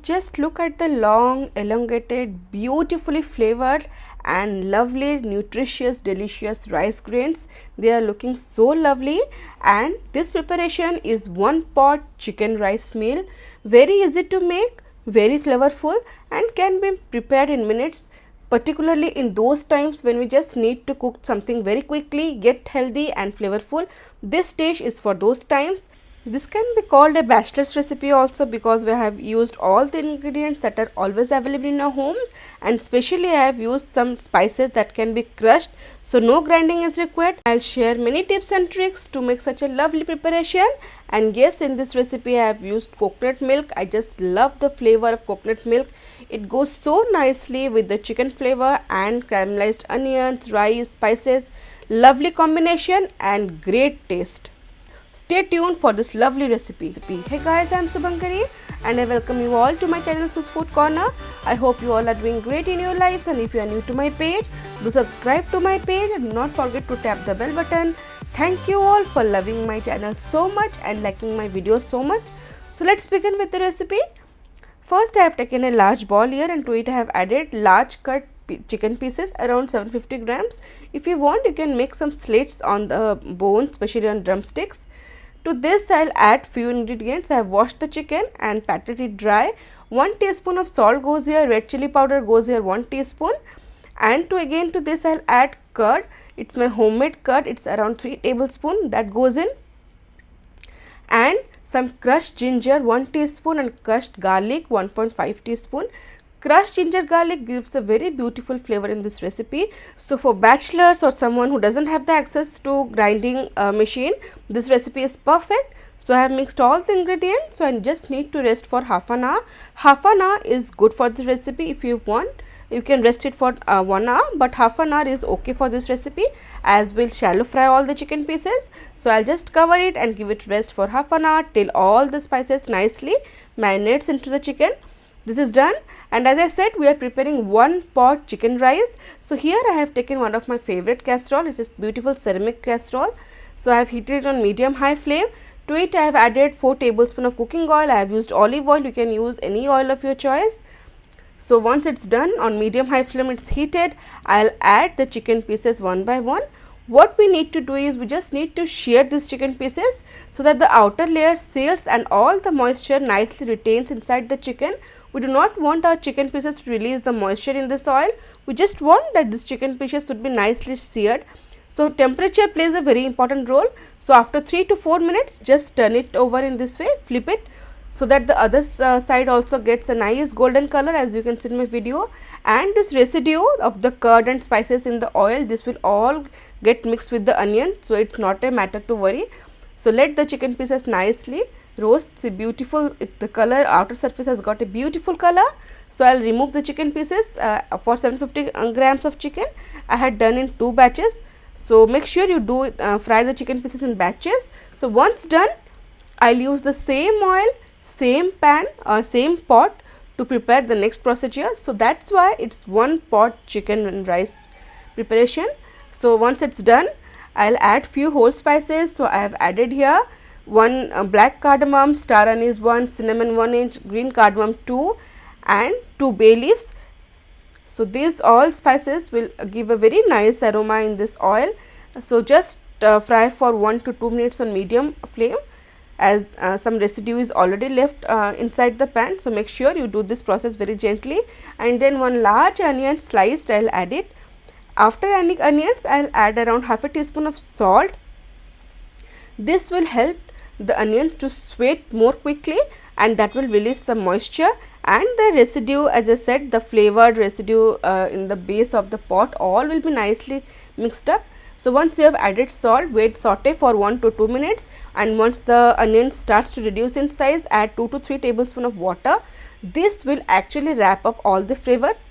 Just look at the long, elongated, beautifully flavored and lovely, nutritious, delicious rice grains. They are looking so lovely, and this preparation is one pot chicken rice meal. Very easy to make, very flavorful, and can be prepared in minutes, particularly in those times when we just need to cook something very quickly, get healthy and flavorful. This dish is for those times. This can be called a bachelor's recipe also, because we have used all the ingredients that are always available in our homes, and especially I have used some spices that can be crushed, so no grinding is required. I'll share many tips and tricks to make such a lovely preparation. And yes, in this recipe I have used coconut milk. I just love the flavor of coconut milk. It goes so nicely with the chicken flavor and caramelized onions, rice, spices. Lovely combination and great taste. Stay tuned for this lovely recipe. Hey guys, I am Subhankari and I welcome you all to my channel Sus Food Corner. I hope you all are doing great in your lives, and if you are new to my page, do subscribe to my page and do not forget to tap the bell button. Thank you all for loving my channel so much and liking my videos so much. So let's begin with the recipe. First, I have taken a large bowl here, and to it I have added large cut chicken pieces around 750 grams. If you want, you can make some slits on the bone, especially on drumsticks. To this, I will add few ingredients. I have washed the chicken and patted it dry. 1 teaspoon of salt goes here, red chili powder goes here 1 teaspoon. And to this I will add curd. It's my homemade curd. It's around 3 tablespoons that goes in. And some crushed ginger 1 teaspoon and crushed garlic 1.5 teaspoon. Crushed ginger garlic gives a very beautiful flavor in this recipe. So for bachelors or someone who doesn't have the access to grinding machine, this recipe is perfect. So I have mixed all the ingredients, so I just need to rest for half an hour. Half an hour is good for this recipe. If you want, you can rest it for 1 hour, but half an hour is okay for this recipe, as we'll shallow fry all the chicken pieces. So I'll just cover it and give it rest for half an hour till all the spices nicely marinates into the chicken. This is done, and as I said, we are preparing one pot chicken rice. So here I have taken one of my favorite casserole. It is beautiful ceramic casserole. So I have heated it on medium high flame. To it I have added 4 tablespoons of cooking oil. I have used olive oil. You can use any oil of your choice. So once it's done, on medium high flame it's heated, I'll add the chicken pieces one by one. What we need to do is we just need to shear these chicken pieces so that the outer layer seals and all the moisture nicely retains inside the chicken. We do not want our chicken pieces to release the moisture in this oil. We just want that this chicken pieces should be nicely seared. So temperature plays a very important role. So after 3 to 4 minutes, just turn it over in this way, flip it, so that the other side also gets a nice golden color, as you can see in my video. And this residue of the curd and spices in the oil, this will all get mixed with the onion, so it's not a matter to worry. So let the chicken pieces nicely roast. See, beautiful, the color, outer surface has got a beautiful color. So I'll remove the chicken pieces. For 750 grams of chicken, I had done in 2 batches. So make sure you do fry the chicken pieces in batches. So once done, I'll use the same oil, same pan or same pot to prepare the next procedure. So that's why it's one pot chicken and rice preparation. So once it's done, I'll add few whole spices. So I have added here 1 black cardamom, star anise 1, cinnamon 1 inch, green cardamom 2 and 2 bay leaves. So these all spices will give a very nice aroma in this oil. So just fry for 1 to 2 minutes on medium flame, as some residue is already left inside the pan. So make sure you do this process very gently. And then 1 large onion sliced, I'll add it. After adding onions, I'll add around half a teaspoon of salt. This will help the onions to sweat more quickly, and that will release some moisture, and the residue, as I said, the flavored residue in the base of the pot, all will be nicely mixed up. So once you have added salt, wait, saute for 1 to 2 minutes, and once the onion starts to reduce in size, add 2 to 3 tablespoons of water. This will actually wrap up all the flavors.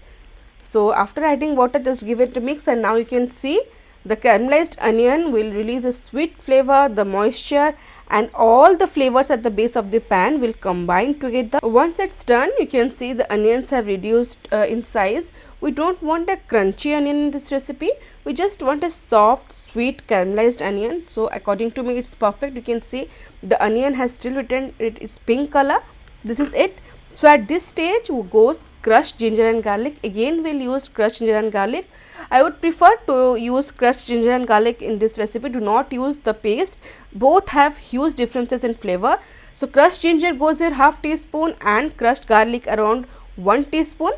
So after adding water, just give it a mix, and now you can see the caramelized onion will release a sweet flavor, the moisture and all the flavors at the base of the pan will combine together. Once it's done, you can see the onions have reduced in size. We don't want a crunchy onion in this recipe. We just want a soft, sweet caramelized onion. So according to me, it's perfect. You can see the onion has still retained its pink color. This is it. So at this stage goes crushed ginger and garlic. Again we'll use crushed ginger and garlic. I would prefer to use crushed ginger and garlic in this recipe. Do not use the paste. Both have huge differences in flavor. So crushed ginger goes here half teaspoon and crushed garlic around 1 teaspoon.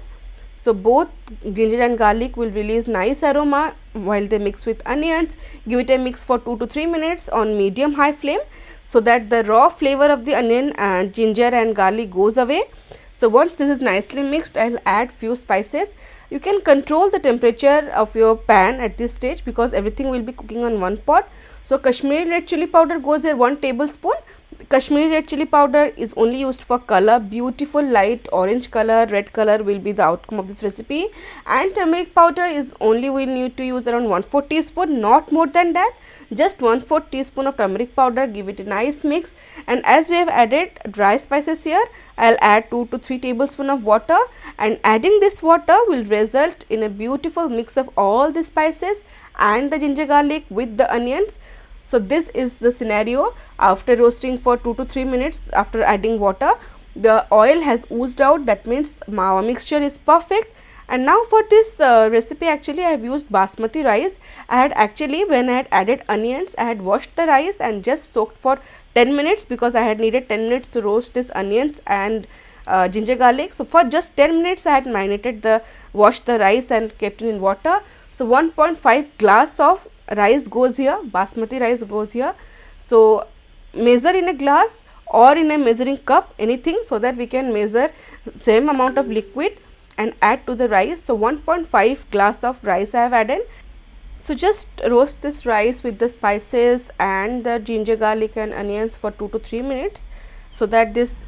So both ginger and garlic will release nice aroma while they mix with onions. Give it a mix for 2 to 3 minutes on medium high flame so that the raw flavor of the onion and ginger and garlic goes away. So once this is nicely mixed, I will add few spices. You can control the temperature of your pan at this stage because everything will be cooking on one pot. So Kashmiri red chili powder goes here 1 tablespoon. Kashmiri red chili powder is only used for color. Beautiful light orange color, red color will be the outcome of this recipe. And turmeric powder is only we need to use around 1/4 teaspoon, not more than that. Just 1/4 teaspoon of turmeric powder. Give it a nice mix. And as we have added dry spices here, I'll add 2 to 3 tablespoon of water, and adding this water will result in a beautiful mix of all the spices and the ginger garlic with the onions. So this is the scenario. After roasting for 2 to 3 minutes after adding water, the oil has oozed out. That means our mixture is perfect. And now for this recipe, actually I have used basmati rice. I had actually, when I had added onions, I had washed the rice and just soaked for 10 minutes because I had needed 10 minutes to roast this onions and ginger garlic. So for just 10 minutes I had marinated washed the rice and kept it in water. So 1.5 glass of rice goes here, basmati rice goes here. So measure in a glass or in a measuring cup, anything, so that we can measure same amount of liquid and add to the rice. So 1.5 glass of rice I have added. So just roast this rice with the spices and the ginger garlic and onions for 2 to 3 minutes so that this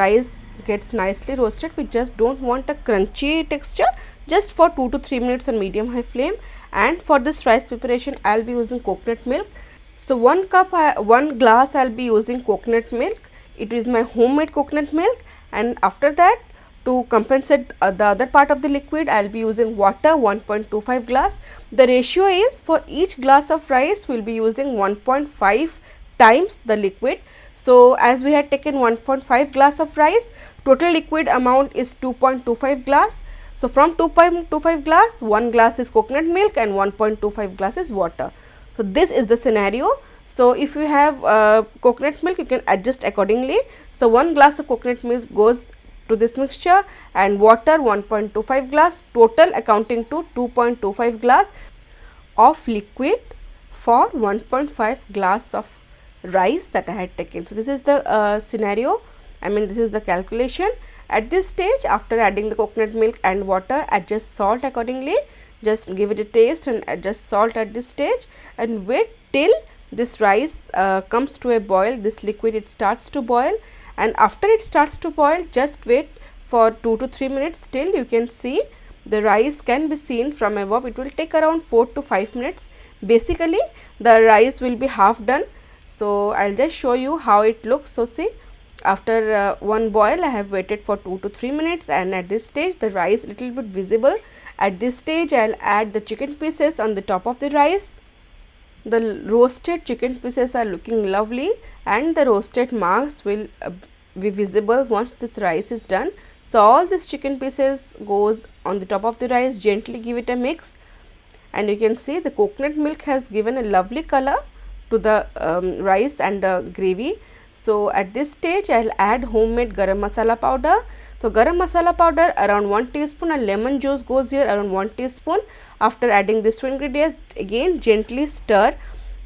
rice gets nicely roasted. We just don't want a crunchy texture, just for 2 to 3 minutes on medium high flame. And for this rice preparation I'll be using coconut milk. So 1 glass I'll be using coconut milk. It is my homemade coconut milk. And after that, to compensate the other part of the liquid, I will be using water 1.25 glass. The ratio is for each glass of rice we will be using 1.5 times the liquid. So as we had taken 1.5 glass of rice, total liquid amount is 2.25 glass. So from 2.25 glass, 1 glass is coconut milk and 1.25 glass is water. So this is the scenario. So if you have coconut milk, you can adjust accordingly. So 1 glass of coconut milk goes to this mixture and water 1.25 glass, total accounting to 2.25 glass of liquid for 1.5 glass of rice that I had taken. So this is the scenario, this is the calculation. At this stage, after adding the coconut milk and water, adjust salt accordingly. Just give it a taste and adjust salt at this stage and wait till this rice comes to a boil. This liquid, it starts to boil, and after it starts to boil, just wait for 2 to 3 minutes till you can see the rice can be seen from above. It will take around 4 to 5 minutes. Basically the rice will be half done. So I'll just show you how it looks. So see, after one boil I have waited for 2 to 3 minutes, and at this stage the rice little bit visible. At this stage I'll add the chicken pieces on the top of the rice. The roasted chicken pieces are looking lovely and the roasted marks will be visible once this rice is done. So all these chicken pieces goes on the top of the rice. Gently give it a mix, and you can see the coconut milk has given a lovely color to the rice and the gravy. So at this stage I will add homemade garam masala powder. So garam masala powder around 1 teaspoon and lemon juice goes here around 1 teaspoon. After adding these two ingredients, again gently stir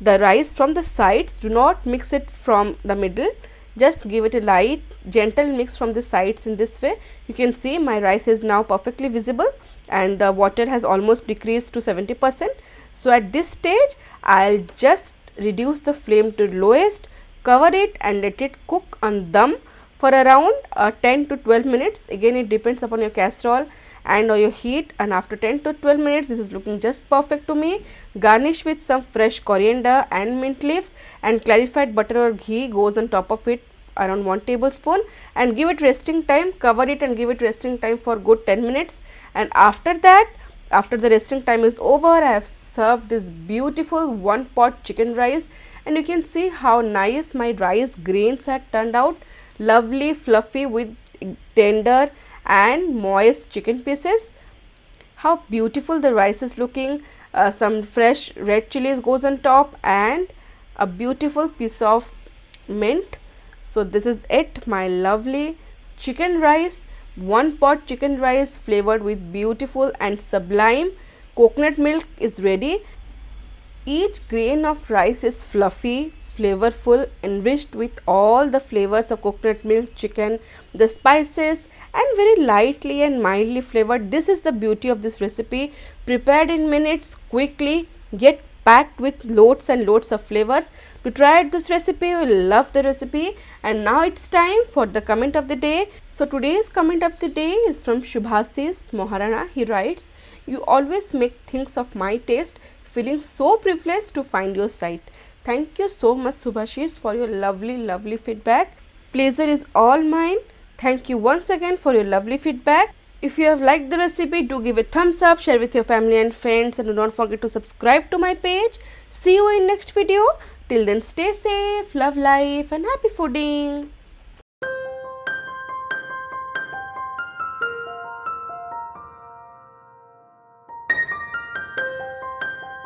the rice from the sides. Do not mix it from the middle. Just give it a light gentle mix from the sides. In this way you can see my rice is now perfectly visible and the water has almost decreased to 70%. So at this stage I'll just reduce the flame to lowest, cover it and let it cook on dum for around 10 to 12 minutes. Again it depends upon your casserole and your heat, and after 10 to 12 minutes this is looking just perfect to me. Garnish with some fresh coriander and mint leaves, and clarified butter or ghee goes on top of it around 1 tablespoon, and give it resting time. Cover it and give it resting time for good 10 minutes, and after that, after the resting time is over, I have served this beautiful 1 pot chicken rice, and you can see how nice my rice grains had turned out. Lovely, fluffy with tender and moist chicken pieces. How beautiful the rice is looking. Some fresh red chilies goes on top and a beautiful piece of mint. So this is it, my lovely chicken rice, one pot chicken rice flavored with beautiful and sublime coconut milk is ready. Each grain of rice is fluffy, flavorful, enriched with all the flavors of coconut milk, chicken, the spices, and very lightly and mildly flavored. This is the beauty of this recipe, prepared in minutes, quickly, yet packed with loads and loads of flavors. To try out this recipe, you will love the recipe. And now it's time for the comment of the day. So today's comment of the day is from Shubhasis Moharana. He writes, "You always make things of my taste. Feeling so privileged to find your site." Thank you so much, Subhashish, for your lovely feedback. Pleasure is all mine. Thank you once again for your lovely feedback. If you have liked the recipe, do give a thumbs up, share with your family and friends, and do not forget to subscribe to my page. See you in next video. Till then, stay safe, love life, and happy fooding.